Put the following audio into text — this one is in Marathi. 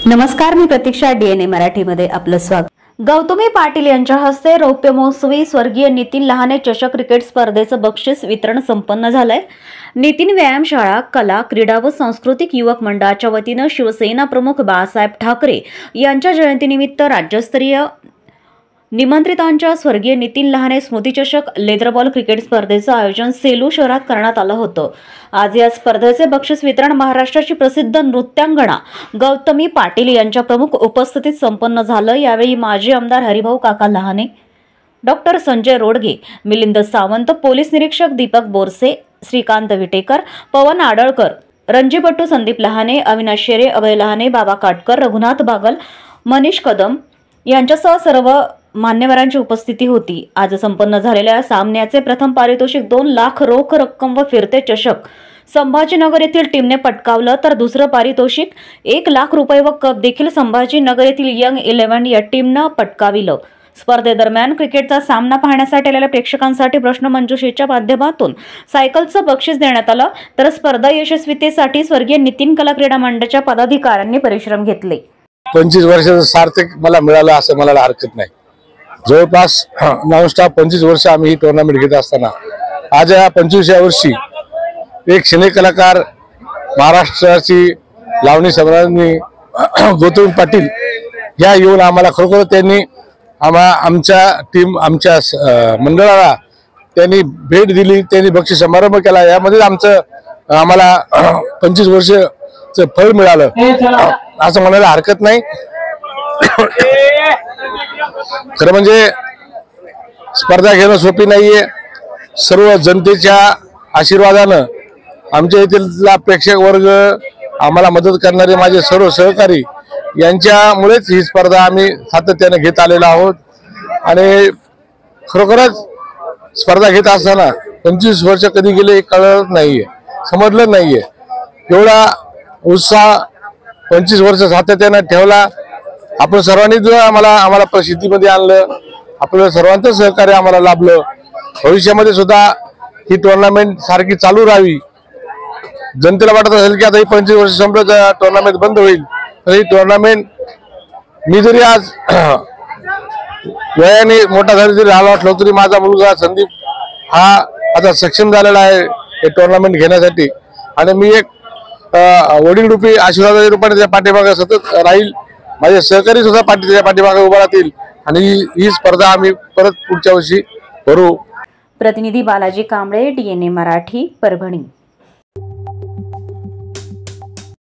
नमस्कार, मी प्रतीक्षा. DNA मराठीमध्ये आपलं स्वागत. गौतमी पाटील यांच्या हस्ते रौप्य महोत्सवी स्वर्गीय नितीन लहाने चषक क्रिकेट स्पर्धेचं बक्षीस वितरण संपन्न झालंय. नितीन व्यायामशाळा, कला, क्रीडा व सांस्कृतिक युवक मंडळाच्या वतीनं शिवसेना प्रमुख बाळासाहेब ठाकरे यांच्या जयंतीनिमित्त राज्यस्तरीय निमंत्रितांच्या स्वर्गीय नितीन लहाने स्मृतिचषक लेदरबॉल क्रिकेट स्पर्धेचं आयोजन सेलू शहरात करण्यात आलं होतं. आज या स्पर्धेचे बक्षीस वितरण महाराष्ट्राची प्रसिद्ध नृत्यांगना गौतमी पाटील यांच्या प्रमुख उपस्थितीत संपन्न झालं. यावेळी माजी आमदार हरिभाऊ काका लहाने, डॉक्टर संजय रोडगे, मिलिंद सावंत, पोलीस निरीक्षक दीपक बोरसे, श्रीकांत विटेकर, पवन आडळकर, रणजीपट्टू संदीप लहाने, अविनाश शेरे, अभय लहाने, बाबा काटकर, रघुनाथ बागल, मनीष कदम यांच्यासह सर्व मान्यवरांची उपस्थिती होती. आज संपन्न झालेल्या सामन्याचे प्रथम पारितोषिक 2 लाख रोख रक्कम व फिरते चषक संभाजीनगर येथील टीमने पटकावलं, तर दुसरं पारितोषिक 1 लाख रुपये व कप देखील संभाजीनगर येथील यंग 11 या टीमनं पटकाविलं. स्पर्धेदरम्यान क्रिकेटचा सामना पाहण्यासाठी आलेल्या प्रेक्षकांसाठी प्रश्नमंजुषेच्या माध्यमातून सायकलचं बक्षीस देण्यात आलं, तर स्पर्धा यशस्वीतेसाठी स्वर्गीय नितीन कला क्रीडा मंडळाच्या पदाधिकाऱ्यांनी परिश्रम घेतले. 25 वर्षाचं सार्थक मला मिळालं असं मला हरकत नाही. जवळपास नॉनस्टॉप 25 वर्ष आम्ही ही टुर्नामेंट घेत असताना आज या 25व्या वर्षी एक सिने कलाकार, महाराष्ट्राची लावणी सम्राज्ञी गौतमी पाटील या येऊन आम्हाला खरोखर त्यांनी आमच्या टीम, आमच्या मंडळाला त्यांनी भेट दिली, त्यांनी बक्षीस समारंभ केला. यामध्ये आम्हाला 25 वर्षाचं फळ मिळालं असं म्हणायला हरकत नाही. खरं म्हणजे स्पर्धा घेणं सोपी नाहीये. सर्व जनतेच्या आशीर्वादानं आमच्या येथील प्रेक्षक वर्ग, आम्हाला मदत करणारे माझे सर्व सहकारी यांच्यामुळेच ही स्पर्धा आम्ही सातत्याने घेत आलेलो आहोत. आणि खरोखरच स्पर्धा घेत असताना 25 वर्ष कधी गेले कळत नाहीये, समजलं नाहीये. एवढा उत्साह 25 वर्ष सातत्याने ठेवला. आपण सर्वांनी जो आम्हाला प्रसिद्धीमध्ये आणलं, आपलं सर्वांचं सहकार्य आम्हाला लाभलं. भविष्यामध्ये सुद्धा ही टुर्नामेंट सारखी चालू राहावी. जनतेला वाटत असेल की आता ही 25 वर्ष संपलं, टुर्नामेंट बंद होईल, तर ही टुर्नामेंट मी जरी आज वयाने मोठा झाला जरी राहिला वाटलो तरी माझा मुलगा संदीप हा आता सक्षम झालेला आहे हे टुर्नामेंट घेण्यासाठी. आणि मी एक वडील रूपी आशीर्वादाच्या रूपाने त्या पाठीमागे सतत राहील. माझे सहकारी सुद्धा त्याच्या पाठीमागे उभा राहतील आणि ही स्पर्धा आम्ही परत पुढच्या वर्षी भरू. प्रतिनिधी बालाजी कांबळे, DNA मराठी, परभणी.